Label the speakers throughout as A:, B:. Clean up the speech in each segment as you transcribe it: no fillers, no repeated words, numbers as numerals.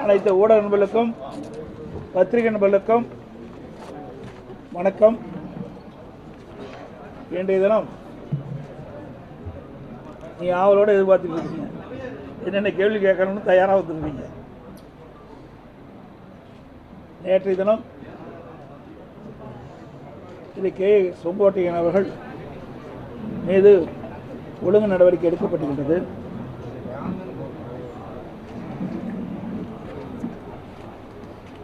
A: அனைத்து ஊடக நண்பர்களுக்கும் பத்திரிகை நண்பர்களுக்கும் வணக்கம். இன்றைய தினம் நீ ஆவலோடு எதிர்பார்த்துட்டு இருக்கீங்க, என்னென்ன கேள்வி கேட்கணும்னு தயாராக வந்துருக்கீங்க. நேற்றைய தினம் திரு கே செங்கோட்டையன் அவர்கள் மீது ஒழுங்கு நடவடிக்கை எடுக்கப்பட்டிருக்கிறது.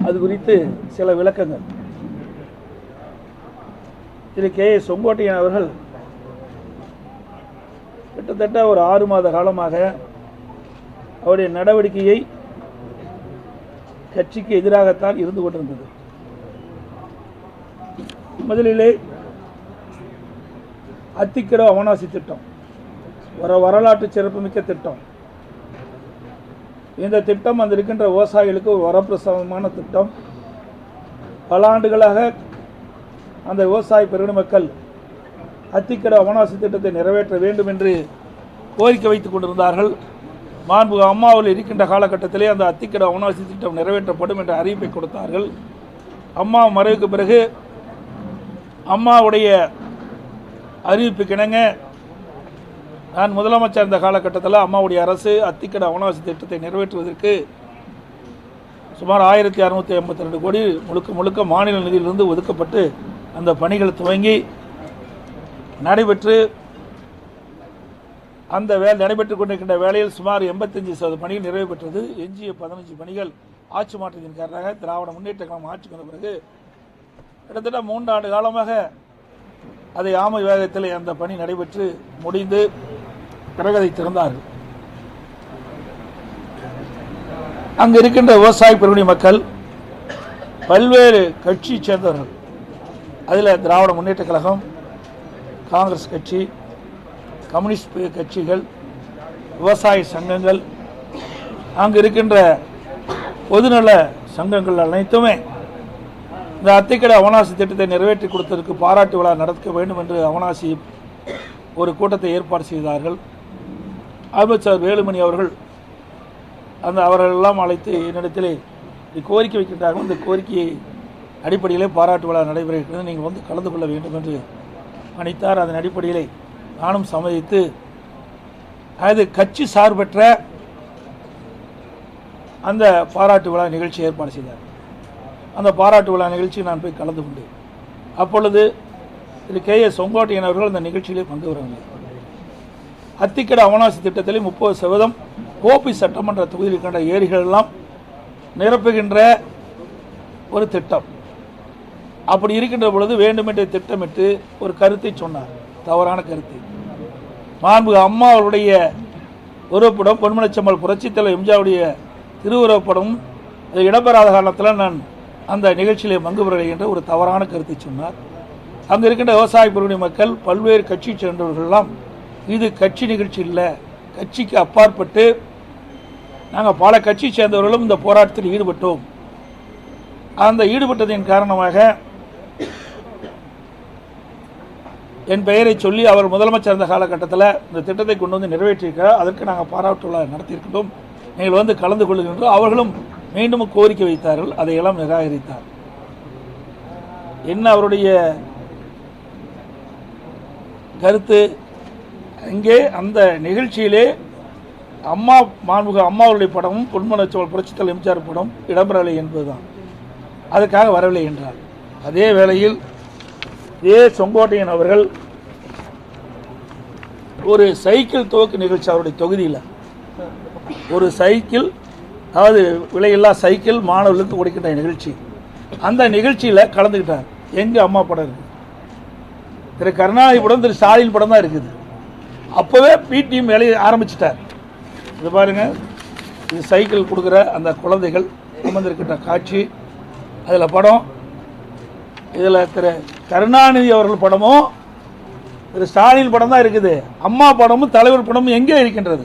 A: அது குறித்து சில விளக்கங்கள். திரு கே செங்கோட்டையன் அவர்கள் கிட்டத்தட்ட ஒரு 6 மாத காலமாக அவருடைய நடவடிக்கையை கட்சிக்கு எதிராகத்தான் இருந்து கொண்டிருந்தது. முதலிலே அத்திக்கடவு அவனாசி திட்டம் ஒரு வரலாற்று சிறப்புமிக்க திட்டம். இந்த திட்டம் அந்த இருக்கின்ற விவசாயிகளுக்கு ஒரு வரப்பிரசாதமான திட்டம். பல ஆண்டுகளாக அந்த விவசாய பெருநில மக்கள் அத்திக்கடவு அவனாசி திட்டத்தை நிறைவேற்ற வேண்டும் என்று கோரிக்கை வைத்துக் கொண்டிருந்தார்கள். மாண்புமிகு அம்மா அவர்கள் இருக்கின்ற காலகட்டத்திலே அந்த அத்திக்கடவு அவனாசி திட்டம் நிறைவேற்றப்படும் என்ற அறிவிப்பை கொடுத்தார்கள். அம்மா மறைவுக்கு பிறகு அம்மாவுடைய அறிவிப்புக்கு இணங்க நான் முதலமைச்சர் இந்த காலகட்டத்தில் அம்மாவுடைய அரசு அத்திக்கடவு அவனாசி திட்டத்தை நிறைவேற்றுவதற்கு சுமார் 1682 கோடி முழுக்க மாநில நிதியிலிருந்து ஒதுக்கப்பட்டு அந்த பணிகள் துவங்கி நடைபெற்று அந்த நடைபெற்றுக் கொண்டிருக்கின்ற வேளையில் சுமார் 85% பணிகள் நிறைவு பெற்றது. எஞ்சிய 15 பணிகள் ஆட்சி மாற்றத்தின் காரணமாக திராவிட முன்னேற்ற கழகம் ஆட்சிக்கு வந்த பிறகு கிட்டத்தட்ட 3 ஆண்டு காலமாக அதை ஆமை வேகத்தில் அந்த பணி நடைபெற்று முடிந்து பிறகு அதை திறந்தார்கள். அங்கு இருக்கின்ற விவசாய பெருநில மக்கள் பல்வேறு கட்சியை சேர்ந்தவர்கள், அதில் திராவிட முன்னேற்ற கழகம், காங்கிரஸ் கட்சி, கம்யூனிஸ்ட் கட்சிகள், விவசாய சங்கங்கள், அங்கு இருக்கின்ற பொதுநல சங்கங்கள் அனைத்துமே இந்த அத்திக்கடவு அவனாசி திட்டத்தை நிறைவேற்றி கொடுத்ததற்கு பாராட்டு விழா நடத்த வேண்டும் என்று அவனாசி ஒரு கூட்டத்தை ஏற்பாடு செய்தார்கள். அமைச்சர் வேலுமணி அவர்கள் அவர்களெல்லாம் அழைத்து என்னிடத்திலே கோரிக்கை வைக்கின்றார்கள். இந்த கோரிக்கையை அடிப்படையிலே பாராட்டு விழா நடைபெறுகிறது, நீங்கள் வந்து கலந்து கொள்ள வேண்டும் என்று அழைத்தார். அதன் அடிப்படையிலே நானும் சம்மதித்து அது கட்சி சார்பற்ற அந்த பாராட்டு விழா நிகழ்ச்சி ஏற்பாடு செய்தார். அந்த பாராட்டு விழா நிகழ்ச்சியை நான் போய் கலந்து கொண்டேன். அப்பொழுது திரு கே செங்கோட்டையன் அவர்கள் அந்த நிகழ்ச்சியிலே பங்கு வரவில்லை. அத்திக்கடவு அவனாசி திட்டத்திலே 30% கோபி சட்டமன்ற தொகுதியில் இருக்கின்ற ஏரிகள் எல்லாம் நிரப்புகின்ற ஒரு திட்டம். அப்படி இருக்கின்ற பொழுது வேண்டுமென்றே திட்டமிட்டு ஒரு கருத்தை சொன்னார், தவறான கருத்தை. மாண்புமிகு அம்மா அவருடைய உருவப்படம், பொன்மனச்செம்மல் புரட்சித் தலைவர் எம்ஜிஆருடைய திருவுருவப்படம் இடம்பெறாத காரணத்தில் நான் அந்த நிகழ்ச்சியிலே பங்கு பெறவில்லை என்ற ஒரு தவறான கருத்தை சொன்னார். அங்கு இருக்கின்ற விவசாய பெருநில மக்கள் பல்வேறு கட்சியை சேர்ந்தவர்களெல்லாம் இது கட்சி நிகழ்ச்சி இல்லை, கட்சிக்கு அப்பாற்பட்டு நாங்கள் பல கட்சியை சேர்ந்தவர்களும் இந்த போராட்டத்தில் ஈடுபட்டோம். அந்த ஈடுபட்டதின் காரணமாக என் பெயரை சொல்லி அவர் முதலமைச்சர் அந்த காலகட்டத்தில் இந்த திட்டத்தை கொண்டு வந்து நிறைவேற்றியிருக்கிறார், அதற்கு நாங்கள் பாராட்டு விழா நடத்தியிருக்கிறோம், நீங்கள் வந்து கலந்து கொள்ளுகின்றோம். அவர்களும் மீண்டும் கோரிக்கை வைத்தார்கள், அதையெல்லாம் நிராகரித்தார். என்ன அவருடைய கருத்து? இங்கே அந்த நிகழ்ச்சியிலே அம்மா மாண்புமிகு அம்மாவுடைய படமும் பொன்மனச்செம்மல் புரட்சித் தலைவர் எம்ஜிஆர் படம் இடம்பெறவில்லை என்பதுதான், அதுக்காக வரவில்லை என்றார். அதே வேளையில் செங்கோட்டையன் அவர்கள் ஒரு சைக்கிள் துவக்கு நிகழ்ச்சி அவருடைய தொகுதியில் ஒரு சைக்கிள், அதாவது விலையில்லா சைக்கிள் மாணவர்களுக்கு கொடுக்கின்ற நிகழ்ச்சி, அந்த நிகழ்ச்சியில் கலந்துக்கிட்டார். எங்கே அம்மா படம் இருக்குது, திரு கருணாநிதி படம், திரு ஸ்டாலின் படம் தான் இருக்குது. அப்போவே பிடிஎம் வேலையை ஆரம்பிச்சிட்டார். இது பாருங்க, இது சைக்கிள் கொடுக்குற அந்த குழந்தைகள் அமர்ந்திருக்கின்ற காட்சி, அதில் படம். இதில் திரு கருணாநிதி அவர்கள் படமும் திரு ஸ்டாலின் படம் தான் இருக்குது. அம்மா படமும் தலைவர் படமும் எங்கே இருக்கின்றது?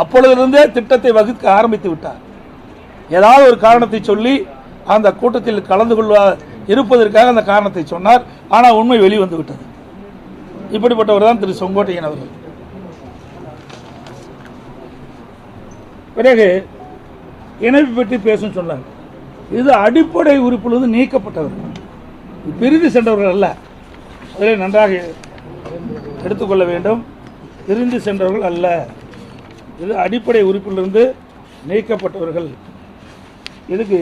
A: அப்பொழுதிலிருந்தே திட்டத்தை வகுக்க ஆரம்பித்து விட்டார். ஏதாவது ஒரு காரணத்தை சொல்லி அந்த கூட்டத்தில் கலந்து கொள்ள இருப்பதற்காக அந்த காரணத்தை சொன்னார். ஆனால் உண்மை வெளிவந்து விட்டது. இப்படிப்பட்டவர் தான் திரு செங்கோட்டையன் அவர்கள். பிறகு இணைப்பு பற்றி பேசும் சொன்னாங்க. இது அடிப்படை உறுப்பிலிருந்து நீக்கப்பட்டவர்கள், பிரிந்து சென்றவர்கள் அல்ல. அதில் நன்றாக எடுத்துக்கொள்ள வேண்டும். பிரிந்து சென்றவர்கள் அல்ல, இது அடிப்படை உறுப்பிலிருந்து நீக்கப்பட்டவர்கள். இதுக்கு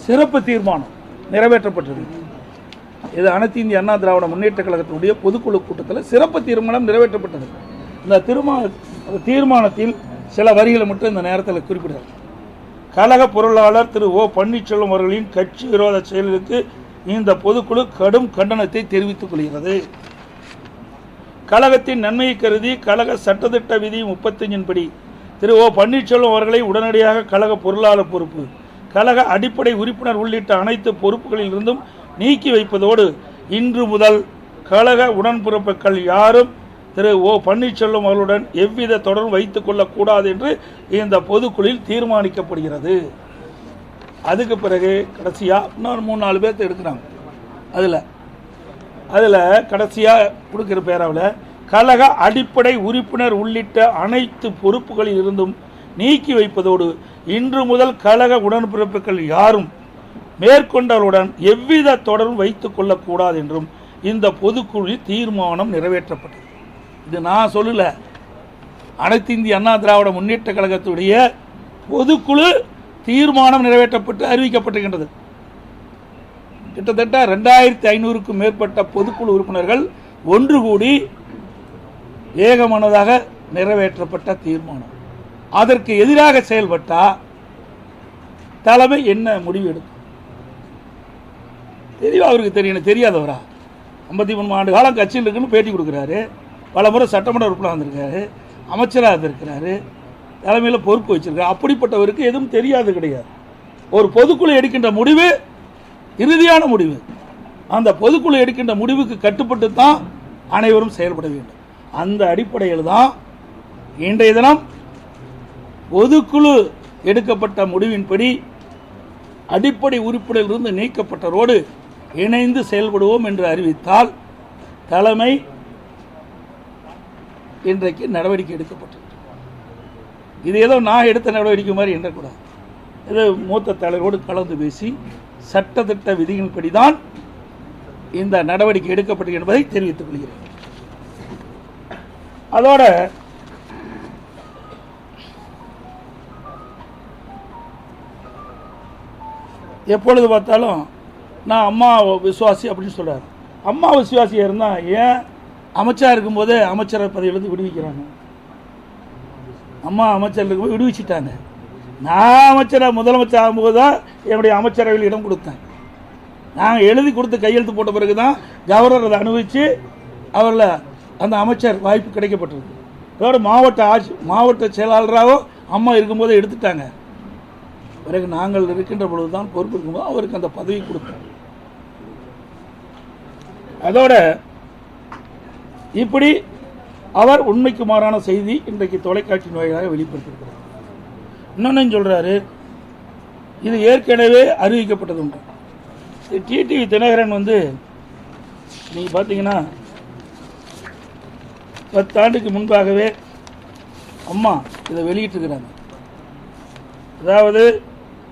A: சிறப்பு தீர்மானம் நிறைவேற்றப்பட்டது. இது அனைத்து இந்திய அண்ணா திராவிட முன்னேற்ற கழகத்தினுடைய பொதுக்குழு கூட்டத்தில் சிறப்பு தீர்மானம் நிறைவேற்றப்பட்டது. இந்த தீர்மானத்தில் சில வரிகளை மட்டும் இந்த நேரத்தில் குறிப்பிடுறார். கழக பொருளாளர் திரு ஓ பன்னீர்செல்வம் அவர்களின் கட்சி விரோத செயலுக்கு இந்த பொதுக்குழு கடும் கண்டனத்தை தெரிவித்துக் கொள்கிறது. கழகத்தின் நன்மையை கருதி கழக சட்டத்திட்ட விதி 35 படி திரு ஓ பன்னீர்செல்வம் அவர்களை உடனடியாக கழக பொருளாளர் பொறுப்பு, கழக அடிப்படை உறுப்பினர் உள்ளிட்ட அனைத்து பொறுப்புகளில் இருந்தும் நீக்கி வைப்பதோடு இன்று முதல் கழக உடன்பிறப்புகள் யாரும் திரு ஓ பன்னீர்செல்வம் அவர்களுடன் எவ்வித தொடர்பும் வைத்துக் கொள்ளக்கூடாது என்று இந்த பொதுக்குழுவில் தீர்மானிக்கப்படுகிறது. அதுக்கு பிறகு கடைசியாக இன்னொரு 3-4 பேர்த்த எடுக்கிறாங்க. அதில் கடைசியாக கொடுக்குற பேராவில் கழக அடிப்படை உறுப்பினர் உள்ளிட்ட அனைத்து பொறுப்புகளில் இருந்தும் நீக்கி வைப்பதோடு இன்று முதல் கழக உடன்பிறப்புகள் யாரும் மேற்கொண்டவர்களுடன் எவ்வித தொடர்பும் வைத்துக் கொள்ளக்கூடாது என்றும் இந்த பொதுக்குழுவில் தீர்மானம் நிறைவேற்றப்பட்டது. இது நான் சொல்லல, அனைத்து இந்திய அண்ணா திராவிட முன்னேற்ற கழகத்துடைய பொதுக்குழு தீர்மானம் நிறைவேற்றப்பட்டு அறிவிக்கப்பட்டிருக்கின்றது. கிட்டத்தட்ட 2500க்கும் மேற்பட்ட பொதுக்குழு உறுப்பினர்கள் ஒன்று கூடி ஏகமனதாக நிறைவேற்றப்பட்ட தீர்மானம். அதற்கு எதிராக செயல்பட்டால் தலைமை என்ன முடிவு எடுக்கும் தெரியும். அவருக்கு தெரியணும், தெரியாதவரா? 53 ஆண்டு காலம் கட்சியில் இருக்குன்னு பேட்டி கொடுக்குறாரு, பல முறை சட்டமன்ற உறுப்பினர் வந்திருக்காரு, அமைச்சராக இருந்திருக்கிறாரு, தலைமையில் பொறுப்பு வச்சிருக்காரு. அப்படிப்பட்டவருக்கு எதுவும் தெரியாது கிடையாது. ஒரு பொதுக்குழு எடுக்கின்ற முடிவு இறுதியான முடிவு. அந்த பொதுக்குழு எடுக்கின்ற முடிவுக்கு கட்டுப்பட்டு தான் அனைவரும் செயல்பட வேண்டும். அந்த அடிப்படையில் தான் இன்றைய தினம் பொதுக்குழு எடுக்கப்பட்ட முடிவின்படி அடிப்படை உறுப்பினரிலிருந்து நீக்கப்பட்டவரோடு இணைந்து செயல்படுவோம் என்று அறிவித்தால் தலைமை இன்றைக்கு நடவடிக்கை எடுக்கப்பட்டது. இது ஏதோ நான் எடுத்த நடவடிக்கை மாதிரி எண்ணக்கூடாது. இது மூத்த தலைவரோடு கலந்து பேசி சட்டத்திட்ட விதிகளின்படி தான் இந்த நடவடிக்கை எடுக்கப்பட்டது என்பதை தெரிவித்துக் கொள்கிறேன். அதோட எப்பொழுது பார்த்தாலும் நான் அம்மா விசுவாசி அப்படின்னு சொல்கிறார். அம்மா விசுவாசியாக இருந்தால் ஏன் அமைச்சராக இருக்கும்போதே அமைச்சர் பதவியிலிருந்து விடுவிக்கிறாங்க? அம்மா அமைச்சர் இருக்கும்போது விடுவிச்சிட்டாங்க. நான் அமைச்சராக முதலமைச்சர் ஆகும்போது தான் என்னுடைய அமைச்சரவையில் இடம் கொடுத்தேன். நாங்கள் எழுதி கொடுத்து கையெழுத்து போட்ட பிறகு தான் கவர்னர் அதை அனுபவித்து அவரில் அந்த அமைச்சர் வாய்ப்பு கிடைக்கப்பட்டது. அதோட மாவட்ட செயலாளராகவும் அம்மா இருக்கும்போதே எடுத்துட்டாங்க. பிறகு நாங்கள் இருக்கின்ற பொழுது தான் பொறுப்பு இருக்கும்போது அவருக்கு அந்த பதவி கொடுத்தோம். அதோட இப்படி அவர் உண்மைக்கு மாறான செய்தி இன்றைக்கு தொலைக்காட்சி வாயிலாக வெளிப்படுத்தியிருக்கிறார். இன்னொன்னு சொல்றாரு, இது ஏற்கனவே அறிவிக்கப்பட்டது உண்டு. டிடிவி தினகரன் நீங்க பார்த்தீங்கன்னா 10 ஆண்டுக்கு முன்பாகவே அம்மா இதை வெளியிட்டிருக்கிறாங்க. அதாவது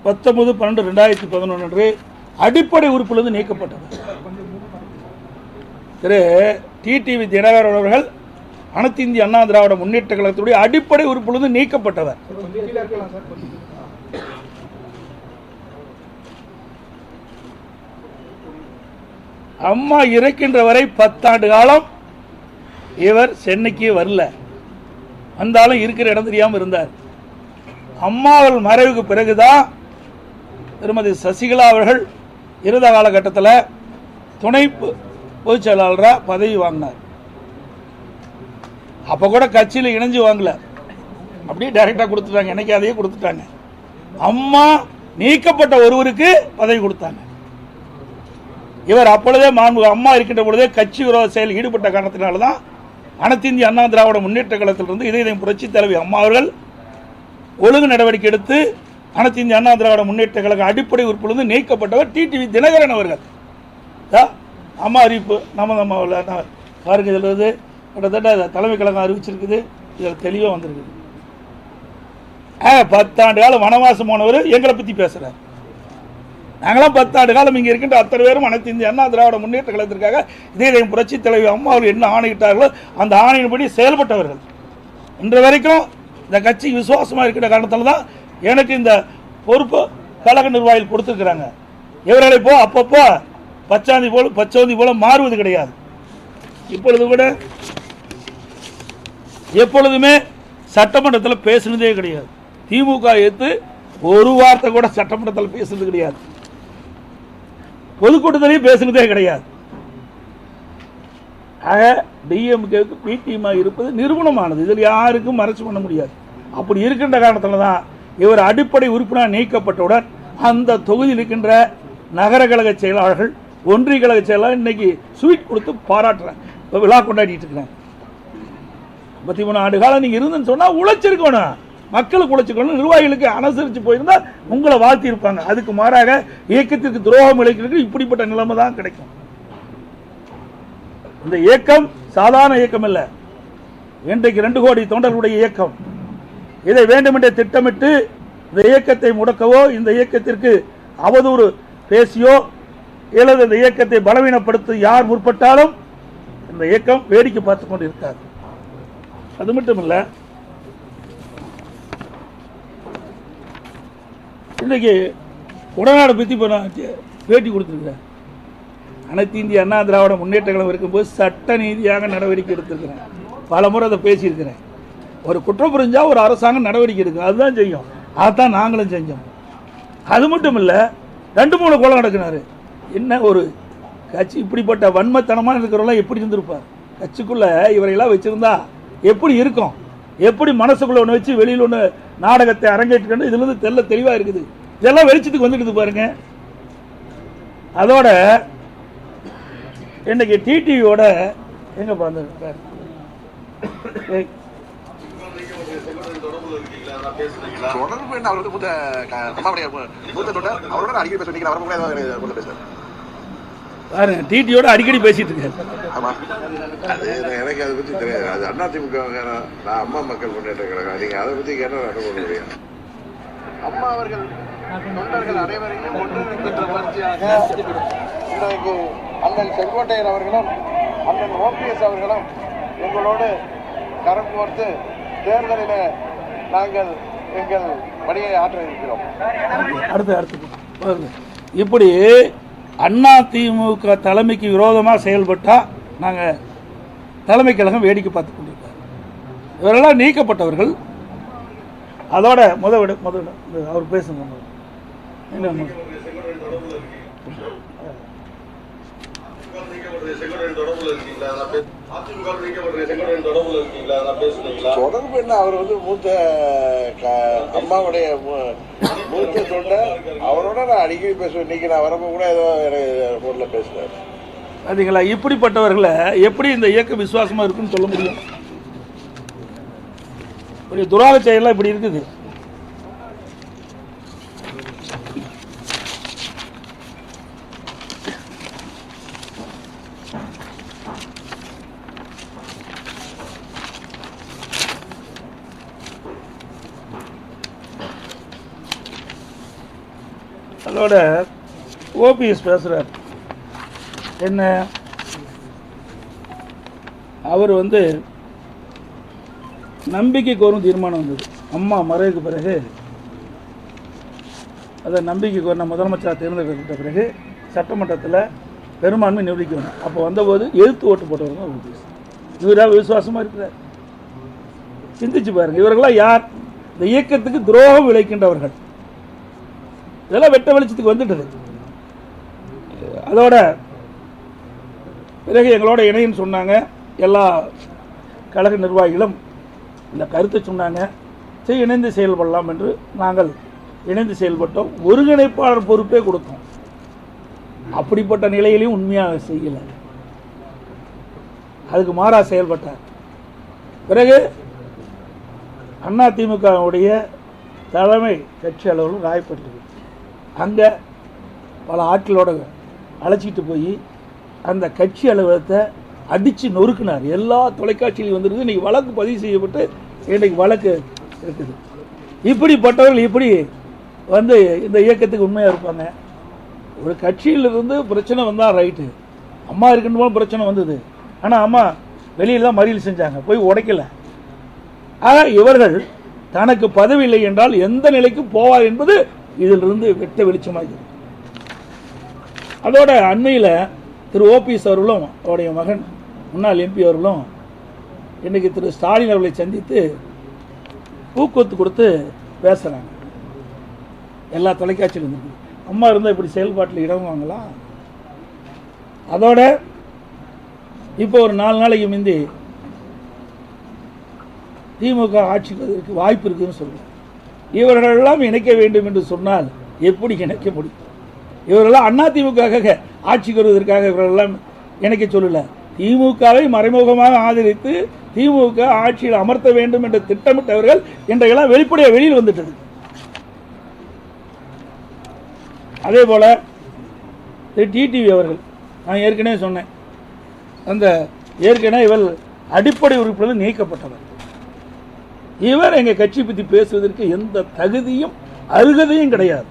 A: 19/12/2011 அன்று அடிப்படை உறுப்பிலிருந்து நீக்கப்பட்டது. திரு டிடிவி தினகரன் அவர்கள் அனைத்து இந்திய அண்ணா திராவிட முன்னேற்ற கழகத்துடைய அடிப்படை உறுப்பிலிருந்து நீக்கப்பட்டவர். அம்மா இறக்கின்ற வரை 10 ஆண்டு காலம் இவர் சென்னைக்கு வரல. வந்தாலும் இருக்கிற இடம் தெரியாமல் இருந்தார். அம்மாவள் மறைவுக்கு பிறகுதான் திருமதி சசிகலா அவர்கள் இருந்த காலகட்டத்தில் துணை பொதுச் செயலாளராக பதவி வாங்கினார். அப்போ கூட கட்சியில் இணைஞ்சு வாங்கல, அப்படியே டைரக்டாக கொடுத்துட்டாங்க. எனக்கு அதையே கொடுத்துட்டாங்க. அம்மா நீக்கப்பட்ட ஒருவருக்கு பதவி கொடுத்தாங்க. இவர் அப்பொழுதே அம்மா இருக்கின்ற பொழுதே கட்சி விரோத செயல் ஈடுபட்ட காரணத்தினால தான் அனைத்து இந்திய அண்ணா திராவிட முன்னேற்ற கழகத்திலிருந்து இதயம் புரட்சி தலைவி அம்மா அவர்கள் ஒழுங்கு நடவடிக்கை எடுத்து அனைத்து இந்திய அண்ணா திராவிட முன்னேற்ற கழக அடிப்படை உறுப்பிலிருந்து நீக்கப்பட்டவர் டிடிவி தினகரன் அவர்கள். அம்மா அறிவிப்பு நம்ம பாருங்க, இதில் கிட்டத்தட்ட தலைமை கழகம் அறிவிச்சிருக்குது. இதில் தெளிவாக வந்திருக்குது. 10 ஆண்டு காலம் வனவாசம் போனவர் எங்களை பற்றி பேசுகிறார். நாங்களாம் 10 ஆண்டு காலம் இங்கே இருக்கின்ற அத்தனை பேரும் அனைத்து இந்திய அண்ணா திராவிட முன்னேற்ற கழகத்திற்காக இதே புரட்சி தலைவி அம்மா அவர்கள் என்ன ஆணையிட்டார்களோ அந்த ஆணையின்படி செயல்பட்டவர்கள். இன்று வரைக்கும் இந்த கட்சி விசுவாசமாக இருக்கிற காரணத்தால் தான் எனக்கு இந்த பொறுப்பு கழக நிர்வாகிகள் கொடுத்துருக்குறாங்க. இவர்களை அப்பப்போ பச்சோந்தி போல மாறுவது கிடையாது. இப்பொழுது கூட எப்பொழுதுமே சட்டமன்றத்தில் பேசுனதே கிடையாது. திமுக எடுத்து ஒரு வார்த்தை கூட சட்டமன்றத்தில் பேசுனது கிடையாது. பொதுக்கூட்டத்திலையும் பேசுனதே கிடையாது. ஆக டிஎம்கேவுக்கு பிடிஎம்மாக இருப்பது நிறுவனமானது. இதில் யாருக்கும் மறைச்சு பண்ண முடியாது. அப்படி இருக்கின்ற காரணத்தில் தான் இவர் அடிப்படை உறுப்பினர் நீக்கப்பட்டவுடன் அந்த தொகுதியில் இருக்கின்ற நகர கழக செயலாளர்கள், ஒன்றிய கழக செயலாளர் இன்னைக்கு ஸ்வீட் கொடுத்து பாராட்டுறாங்க, விழா கொண்டாடிட்டு இருக்கிறாங்க. 33 ஆண்டு காலம் நீங்கள் இருந்துன்னு சொன்னால் உழைச்சிருக்கணும், மக்களுக்கு உழைச்சிக்கணும், நிர்வாகிகளுக்கு அனுசரித்து போயிருந்தா உங்களை வாழ்த்தி இருப்பாங்க. அதுக்கு மாறாக இயக்கத்திற்கு துரோகம் இழைக்கிறதுக்கு இப்படிப்பட்ட நிலைமை தான் கிடைக்கும். இந்த இயக்கம் சாதாரண இயக்கம் இல்லை, இன்றைக்கு 2 கோடி தொண்டர்களுடைய இயக்கம். இதை வேண்டுமென்றே திட்டமிட்டு இந்த இயக்கத்தை முடக்கவோ, இந்த இயக்கத்திற்கு அவதூறு பேசியோ அல்லது இந்த இயக்கத்தை பலவீனப்படுத்த யார் முற்பட்டாலும் இந்த இயக்கம் வேடிக்கை பார்த்து கொண்டு இருக்காது. அது மட்டும் இல்ல, இன்னைக்கு உடனாடு பற்றி பேட்டி கொடுத்துருக்கிறேன். அனைத்து இந்திய அண்ணா திராவிட முன்னேற்ற கழகம் இருக்கும்போது சட்ட நீதியாக நடவடிக்கை எடுத்திருக்கிறேன். பல முறை அதை பேசியிருக்கிறேன். ஒரு குற்றம் புரிஞ்சா ஒரு அரசாங்கம் நடவடிக்கை எடுக்கும், அதுதான் செய்யும். அதான் நாங்களும் செஞ்சோம். அது மட்டும் இல்லை, 2-3 கொலை நடக்கினாரு. என்ன ஒரு கட்சி இப்படிப்பட்ட வன்மத்தனமாக இருக்கிறவங்களாம் எப்படி இருந்திருப்பார்? கட்சிக்குள்ள இவரையெல்லாம் வச்சிருந்தா எப்படி இருக்கும்? எப்படி மனசுக்குள்ள ஒன்று வச்சு வெளியில் ஒன்று நாடகத்தை அரங்கேற்றுக்கணும்? இதுல இருந்து தெளிவாக இருக்குது. இதெல்லாம் வெளிச்சத்துக்கு வந்துடுது பாருங்க. அதோட இன்னைக்கு டிடிவியோட எங்க பார்த்து
B: தொடர்பு என்ன? அவருக்கு
A: பாருங்க, டிடியோட அடிக்கடி பேசிட்டு இருக்காரு.
B: எனக்கு அதை பத்தி தெரியாது. அது அதிமுக, நான் அம்மா மக்கள் முன்னேற்ற கழகம். நீங்க அதை பத்தி கேட்டா அனுபவம் முடியும். அம்மா அவர்கள் தொண்டர்கள் அனைவரையும் ஒன்றிணைக்கின்ற முயற்சியாக இன்றைக்கு அண்ணன் செங்கோட்டையன் அவர்களும் அண்ணன் ஓபிஎஸ் அவர்களும் எங்களோடு கரம் கோர்த்து தேர்தலில் நாங்கள் எங்கள் பணியை ஆற்ற இருக்கிறோம்.
A: அடுத்து இப்படி அதிமுக தலைமைக்கு விரோதமாக செயல்பட்டா நாங்கள் தலைமை கழகம் வேடிக்கை பார்த்து கொண்டிருக்காங்க. இவரெல்லாம் நீக்கப்பட்டவர்கள். அதோட முதல் அவர் பேசுங்க.
B: தொடர்பு என்ன? அவர் மூத்த அம்மாவுடைய மூத்த தொண்டர். அவரோட நான் அடிக்கடி பேசுவேன். இன்னைக்கு நான் வரப்போ கூட ஏதோ போன்ல பேசுறாரு.
A: அதுங்களா, இப்படிப்பட்டவர்களை எப்படி இந்த இயக்க விசுவாசமா இருக்குன்னு சொல்ல முடியும்? இப்படி துராக செயலாம் இப்படி இருக்குது. அதோட ஓபிஎஸ் பேசுறார். என்ன, அவர் நம்பிக்கை கோரும் தீர்மானம் வந்தது. அம்மா மறைவுக்கு பிறகு அதை நம்பிக்கை கோரின முதலமைச்சராக தேர்ந்தெடுக்கப்பட்ட பிறகு சட்டமன்றத்தில் பெரும்பான்மை நிரூபிக்கணும். அப்போ வந்தபோது எதிர்த்து ஓட்டு போட்டவர் தான் ஓபிஎஸ். இவராக விசுவாசமாக இருக்கிறார். சிந்திச்சு பாருங்க, இவர்களாம் யார்? இந்த இயக்கத்துக்கு துரோகம் விளைக்கின்றவர்கள். இதெல்லாம் வெட்ட வெளிச்சத்துக்கு வந்துட்டது. அதோட பிறகு எங்களோட இணைன்னு சொன்னாங்க. எல்லா கழக நிர்வாகிகளும் இந்த கருத்தை சொன்னாங்க. சரி, இணைந்து செயல்படலாம் என்று நாங்கள் இணைந்து செயல்பட்டோம். ஒருங்கிணைப்பாளர் பொறுப்பே கொடுத்தோம். அப்படிப்பட்ட நிலையிலையும் உண்மையாக செய்யலை. அதுக்கு மாறாக செயல்பட்டார். பிறகு அதிமுகவுடைய தலைமை கட்சி அளவில் ராயப்பட்டது. அங்கே பல ஆட்களோட அழைச்சிட்டு போய் அந்த கட்சி அலுவலகத்தை அடித்து நொறுக்கினார். எல்லா தொலைக்காட்சியிலையும் வந்துருக்கு. இன்றைக்கி வழக்கு பதிவு செய்யப்பட்டு இன்றைக்கு வழக்கு இருக்குது. இப்படிப்பட்டவர்கள் இப்படி வந்து இந்த இயக்கத்துக்கு உண்மையாக இருப்பாங்க. ஒரு கட்சியிலிருந்து பிரச்சனை வந்தால் ரைட்டு, அம்மா இருக்குன்னு பிரச்சனை வந்தது, ஆனால் அம்மா வெளியில் தான் மறியல் செஞ்சாங்க, போய் உடைக்கல. ஆக இவர்கள் தனக்கு பதவி இல்லை என்றால் எந்த நிலைக்கும் போவார் என்பது இதிலிருந்து வெட்ட வெளிச்சமாகிறது. அதோட அண்மையில் திரு ஓபிஎஸ் அவர்களும் அவருடைய மகன் முன்னாள் எம்பி அவர்களும் இன்னைக்கு திரு ஸ்டாலின் அவர்களை சந்தித்து ஊக்கத்து கொடுத்து பேசுகிறாங்க. எல்லா தொலைக்காட்சியிலும் இருக்கு. அம்மா இருந்தால் இப்படி செயல்பாட்டில் இடங்குவாங்களாம். அதோட இப்போ ஒரு 4 நாளைக்கு முந்தி திமுக ஆட்சிக்கு வாய்ப்பு இருக்குன்னு சொல்றேன். இவர்களெல்லாம் இணைக்க வேண்டும் என்று சொன்னால் எப்படி இணைக்க முடியும்? இவர்களெல்லாம் அதிமுக ஆட்சிக்கு வருவதற்காக இவர்களெல்லாம் இணைக்க சொல்லல. திமுகவை மறைமுகமாக ஆதரித்து திமுக ஆட்சியில் அமர்த்த வேண்டும் என்று திட்டமிட்டவர்கள் இன்றையெல்லாம் வெளிப்படையாக வெளியில் வந்துட்டது. அதே போல டிடிவி அவர்கள், நான் ஏற்கனவே சொன்னேன், அந்த ஏற்கனவே இவர் அடிப்படை உறுப்பினர் நீக்கப்பட்டவர். இவர் எங்க கட்சி பற்றி பேசுவதற்கு எந்த தகுதியும் அருகதையும் கிடையாது.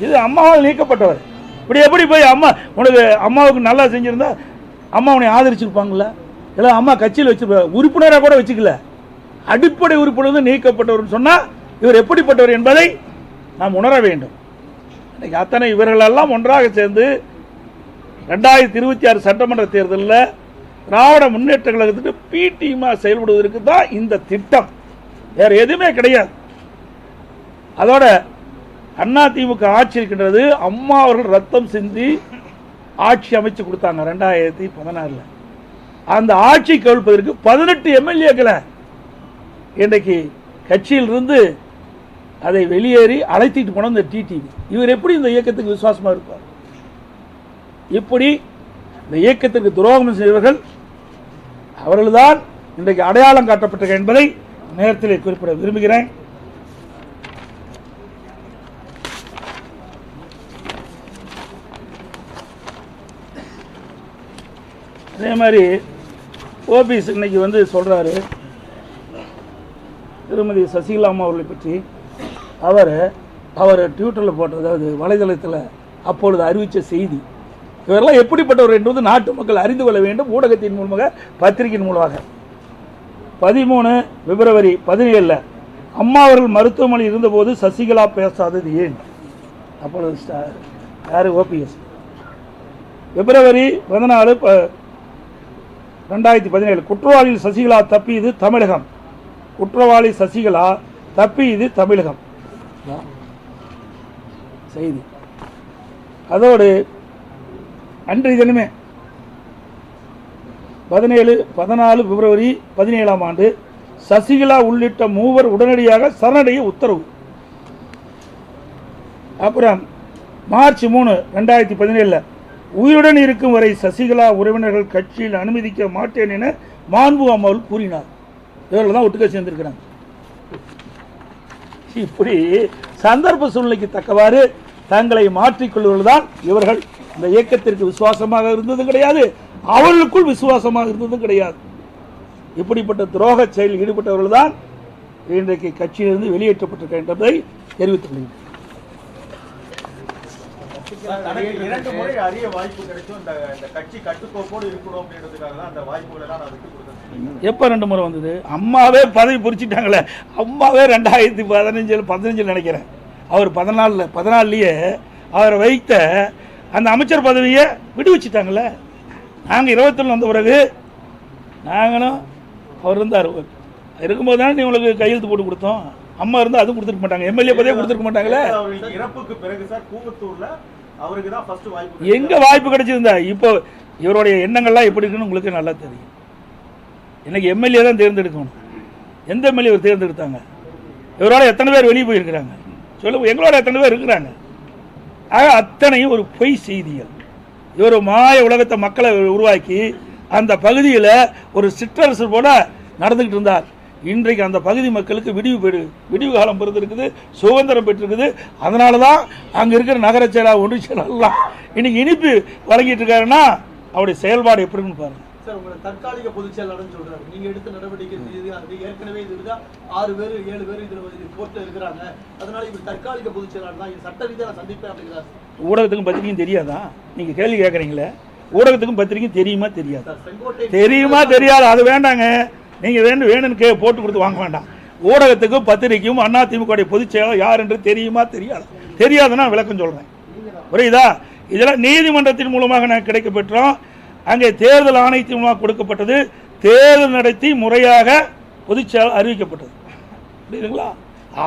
A: இது அம்மாவால் நீக்கப்பட்டவர். இப்படி எப்படி போய் அம்மா உனக்கு அம்மாவுக்கு நல்லா செஞ்சிருந்தா அம்மா உன்னை ஆதரிச்சிருப்பாங்கல்ல? இல்லை அம்மா கட்சியில் வச்சு உறுப்பினராக கூட வச்சுக்கல. அடிப்படை உறுப்பினர் நீக்கப்பட்டவர் சொன்னால் இவர் எப்படிப்பட்டவர் என்பதை நாம் உணர வேண்டும். இன்னைக்கு அத்தனை இவர்களெல்லாம் ஒன்றாக சேர்ந்து 2026 சட்டமன்ற தேர்தலில் திராவிட முன்னேற்ற கழகத்துக்கு பி டீமா செயல்படுவதற்கு தான் இந்த திட்டம், வேற எதுவுமே கிடையாது. அதோட அதிமுக ஆட்சி இருக்கின்றது. அம்மா அவர்கள் ரத்தம் சிந்தி ஆட்சி அமைச்சு கொடுத்தாங்க 2016. அந்த ஆட்சி கவிழ்ப்பதற்கு 18 எம்எல்ஏக்களை இன்றைக்கு கட்சியிலிருந்து அதை வெளியேறி அழைத்திட்டு போன இந்த டிடிவி. இவர் எப்படி இந்த இயக்கத்துக்கு விசுவாசமாக இருப்பார்? இப்படி இந்த இயக்கத்திற்கு துரோகம் செய்தவர்கள் அவர்கள்தான் இன்றைக்கு அடையாளம் காட்டப்பட்டிருக்க என்பதை நேரத்தில் குறிப்பிட விரும்புகிறேன். அதே மாதிரி ஓபிஎஸ் இன்னைக்கு வந்து சொல்றாரு திருமதி சசிகலா அம்மா அவர்களை பற்றி. அவர் ட்விட்டரில் போட்ட, அதாவது வலைதளத்தில் அப்பொழுது அறிவித்த செய்தி, இவரெல்லாம் எப்படிப்பட்டவர் என்பது நாட்டு மக்கள் அறிந்து கொள்ள வேண்டும். ஊடகத்தின் மூலமாக, பத்திரிகையின் மூலமாக 13 பிப்ரவரி 17 அம்மா அவர்கள் மருத்துவமனையில் இருந்தபோது சசிகலா பேசாதது ஏன்? அப்பொழுது யாரு? ஓபிஎஸ். பிப்ரவரி 14 2017 குற்றவாளியில் சசிகலா தப்பியது தமிழகம். குற்றவாளி சசிகலா தப்பியது தமிழகம் செய்தி. அதோடு அன்றைய தினமே 14 பிப்ரவரி 17 சசிகலா உள்ளிட்ட 3 உடனடியாக சரணடைய உத்தரவு. அப்புறம் மார்ச் 3 2017 உயிருடன் இருக்கும் வரை சசிகலா உறவினர்கள் கட்சியில் அனுமதிக்க மாட்டேன் என மாண்பு அம்மாள் கூறினார். இவர்கள் தான் ஒட்டுக்க சேர்ந்திருக்கிறாங்க. இப்படி சந்தர்ப்ப சூழ்நிலைக்கு தக்கவாறு தங்களை மாற்றிக்கொள்வதுதான் இவர்கள். இந்த இயக்கத்திற்கு விசுவாசமாக இருந்ததும் கிடையாது, அவர்களுக்குள் விசுவாசமாக இருந்ததும் கிடையாது. இப்படிப்பட்ட துரோக செயலில் ஈடுபட்டவர்கள் தான் இன்றைக்கு கட்சியிலிருந்து வெளியேற்றப்பட்டிருக்க என்பதை தெரிவித்துக் கொள்கிறேன்.
C: இரண்டு முறை அரிய வாய்ப்பு கிடைக்கும். இந்த கட்சி கட்டுக்கோப்போடு இருக்கணும் அப்படின்றதுக்காக தான் அந்த வாய்ப்புகளை எல்லாம் நான் விட்டு கொடுத்தேன்.
A: எப்போ 2 முறை வந்தது? அம்மாவே பதவி புரிச்சிட்டாங்களே. அம்மாவே 2015 நினைக்கிறேன். அவர் 14லயே அவரை வைத்த அந்த அமைச்சர் பதவியை விடுவிச்சிட்டாங்களே. நாங்கள் 21 வந்த பிறகு நாங்களும் அவர் இருந்தார் இருக்கும்போது தானே உங்களுக்கு கையெழுத்து போட்டு கொடுத்தோம். அம்மா இருந்தால் அதுவும் கொடுத்துருக்க மாட்டாங்க, எம்எல்ஏ பதவியே கொடுத்துருக்க மாட்டாங்களே.
C: இறப்புக்கு பிறகு சார் கூவத்தூர்ல அவருக்கு தான் ஃபர்ஸ்ட் வாய்ப்பு.
A: எங்க வாய்ப்பு கிடைச்சிருந்தா? இப்போ இவருடைய எண்ணங்கள்லாம் எப்படி இருக்குன்னு உங்களுக்கு நல்லா தெரியும். இன்னைக்கு எம்எல்ஏ தான் தேர்ந்தெடுக்கணும். எந்த எம்எல்ஏ தேர்ந்தெடுத்தாங்க? இவரோட எத்தனை பேர் வெளியே போயிருக்கிறாங்க சொல்லுங்க. எங்களோட எத்தனை பேர் இருக்கிறாங்க? ஆக அத்தனையும் ஒரு பொய் செய்திகள். இவர் மாய உலகத்தை மக்களை உருவாக்கி அந்த பகுதியில் ஒரு சிற்றரசு போல நடந்துகிட்டு இருந்தார். இன்றைக்கு அந்த பகுதி மக்களுக்கு விடிவு காலம் பிறந்திருக்குது, சுதந்திரம் பெற்றிருக்குது. அதனால தான் அங்கே இருக்கிற நகர செயலாளர், ஒன்றிய செயலாளர்லாம் இன்னைக்கு இனிப்பு வழங்கிட்டு இருக்காருன்னா அவருடைய செயல்பாடு எப்படி இருக்குன்னு பாருங்க.
D: சார் உங்களை தற்காலிக பொதுச் செயலாளர்னு சொல்றாரு. நீங்க எடுத்த நடவடிக்கை இது அது ஏற்கனவே இதுதான் 6 பேர் 7 பேர் இதுல கோர்ட்ல இருக்கிறாங்க. அதனால இவர் தற்காலிக பொதுச் செயலாளர் தான், சட்ட ரீதியாக சந்திப்பேன் அப்படிங்கிறார்.
A: ஊடகத்துக்கும் பத்திரிக்கையும் தெரியாதா? நீங்க கேள்வி கேட்குறீங்களே, ஊடகத்துக்கும் பத்திரிக்கையும் தெரியுமா தெரியாது?
D: செங்கோட்டை
A: தெரியுமா தெரியாது? அது வேண்டாங்க, நீங்க வேணும்னு போட்டு கொடுத்து வாங்க வேண்டாம். ஊடகத்துக்கும் பத்திரிக்கையும் அதிமுக பொதுச் செயலாளர் யார் என்று தெரியுமா தெரியாது? தெரியாதுன்னா விளக்கம் சொல்றேன், புரியுதா? இதெல்லாம் நீதிமன்றத்தின் மூலமாக நான் கிடைக்க பெற்றோம். அங்கே தேர்தல் ஆணையத்தின் மூலமாக கொடுக்கப்பட்டது. தேர்தல் நடத்தி முறையாக பொதுச் செயலாளர் அறிவிக்கப்பட்டது. புரியுதுங்களா?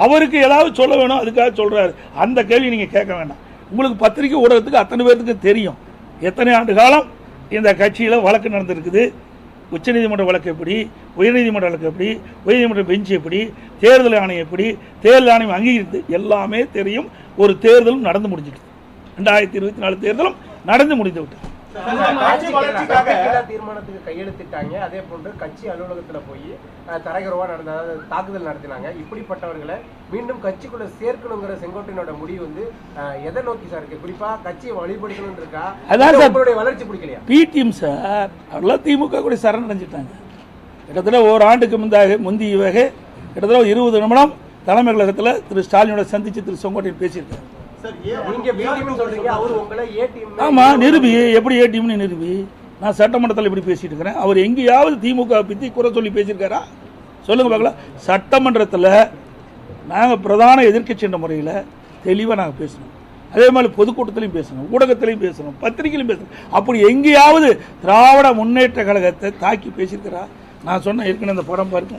A: அவருக்கு ஏதாவது சொல்ல வேணும், அதுக்காக சொல்றாரு. அந்த கேள்வி நீங்க கேட்க வேண்டாம். உங்களுக்கு பத்திரிகை ஊடகத்துக்கு அத்தனை பேருக்கு தெரியும் எத்தனை ஆண்டு காலம் இந்த கட்சியில் வழக்கு நடந்திருக்குது. உச்சநீதிமன்ற வழக்கு எப்படி, உயர்நீதிமன்ற வழக்கு எப்படி, உயர்நீதிமன்ற பெஞ்ச் எப்படி, தேர்தல் ஆணையம் எப்படி, தேர்தல் ஆணையம் அங்கீகரித்து எல்லாமே தெரியும். ஒரு தேர்தலும் நடந்து முடிஞ்சிட்டு, 2024 தேர்தலும் நடந்து முடிந்து விட்டது.
E: தீர்மானத்துக்கு கையெழுத்திட்டாங்க. அதே போன்று கட்சி அலுவலகத்துல போய் தரகரவா நடந்த தாக்குதல் நடத்தினாங்க. இப்படிப்பட்டவர்களை மீண்டும் கட்சிக்குள்ள சேர்க்கணுங்கிற செங்கோட்டையனோட முடிவு வந்து எதை நோக்கி சார் இருக்கு? குறிப்பா கட்சியை வழிபடுத்தணும் இருக்கா?
A: அதான் சார்
E: உங்களுடைய வளர்ச்சி பிடிக்கலையா?
A: பிடிஎம் சார் அதெல்லாம் திமுக கூட சரணடைஞ்சிட்டாங்க. கிட்டத்தட்ட ஓராண்டுக்கு முந்தைய கிட்டத்தட்ட 20 நிமிடம் தலைமை கழகத்தில் திரு ஸ்டாலினோட சந்திச்சு திரு செங்கோட்டையன் பேசியிருக்காரு. ஆமா, நிரூபி. எப்படி ஏடிஎம்னு நிரூபி? நான் சட்டமன்றத்தில் இப்படி பேசிட்டு இருக்கிறேன். அவர் எங்கேயாவது திமுக பத்தி குறை சொல்லி பேசியிருக்காரா? சொல்லுங்க பார்க்கலாம். சட்டமன்றத்தில் நாங்கள் பிரதான எதிர்க்கட்சி என்ற முறையில் தெளிவாக நாங்கள் பேசணும். அதே மாதிரி பொதுக்கூட்டத்திலையும் பேசணும், ஊடகத்திலையும் பேசணும், பத்திரிகையிலும் பேசணும். அப்படி எங்கேயாவது திராவிட முன்னேற்ற கழகத்தை தாக்கி பேசியிருக்கிறா? நான் சொன்ன ஏற்கனவே அந்த படம் பாருங்க.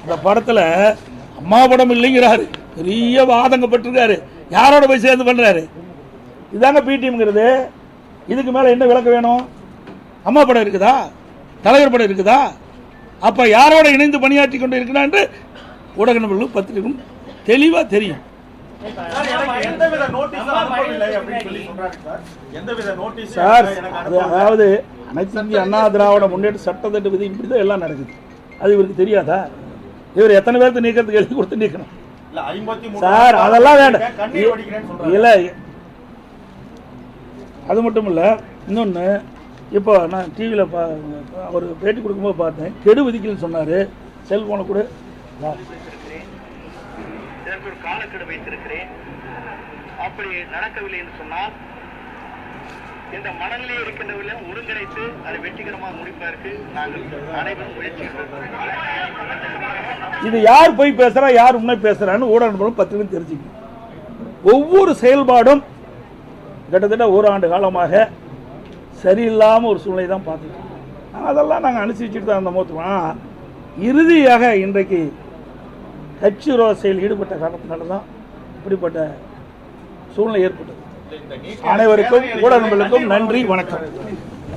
A: அந்த படத்தில் அம்மா படம் இல்லைங்கிறாரு, பெரிய வாதங்கப்பட்டிருக்காரு. யாரோட போய் சேர்ந்து பண்றாரு? இதாங்க பிடிஎம்ங்கிறது. இதுக்கு மேல என்ன விளக்க வேணும்? அம்மா படம் இருக்குதா? தலைவர் படம் இருக்குதா? அப்ப யாரோட இணைந்து பணியாற்றி கொண்டு இருக்கிறான் என்று ஊடக நண்பர்களும் பத்திரிகைகளும் தெளிவா தெரியும். சார், அதாவது அனைத்து இந்திய அண்ணா திராவிட முன்னேற்ற சட்டத்திட்ட விதி இப்படிதான் எல்லாம் நடக்குது. அது இவருக்கு தெரியாதா? இவர் எத்தனை பேருக்கு நீக்கிறதுக்கு எழுதி கொடுத்து நீக்கணும் சார்? அதெல்லாம் வேண்டாம். இல்ல, அது மட்டும் இல்ல, இன்னொன்னு, இப்போ நான் டிவியில் அவர் பேட்டி கொடுக்கும்போது பார்த்தேன், கெடு விதிக்கலன்னு சொன்னாரு. செல்போனை கூட
F: இதற்கு ஒரு காலக்கெடு வைத்திருக்கிறேன். அப்படி நடக்கவில்லை என்று சொன்னால் இந்த மனநிலை இருக்கின்றவர்களை ஒருங்கிணைத்து அதை வெற்றிகரமாக முடிப்பதற்கு நாங்கள் அனைவரும் முயற்சிக்கிறோம்.
A: இது யார் போய் பேசுறா, யார் உண்மை பேசுறான்னு ஊடக நண்பர்களும் பத்திரிகை தெரிஞ்சுக்கணும். ஒவ்வொரு செயல்பாடும் கிட்டத்தட்ட ஓராண்டு காலமாக சரியில்லாமல் ஒரு சூழ்நிலை தான் பார்த்துட்டோம். அதெல்லாம் நாங்கள் அனுசரிச்சுட்டு தான் அந்த மோத்துவோம். இறுதியாக இன்றைக்கு கட்சி விரோத செயல் ஈடுபட்ட காரணத்தினால தான் இப்படிப்பட்ட சூழ்நிலை ஏற்பட்டது. அனைவருக்கும் ஊடக நண்பர்களுக்கும் நன்றி, வணக்கம்.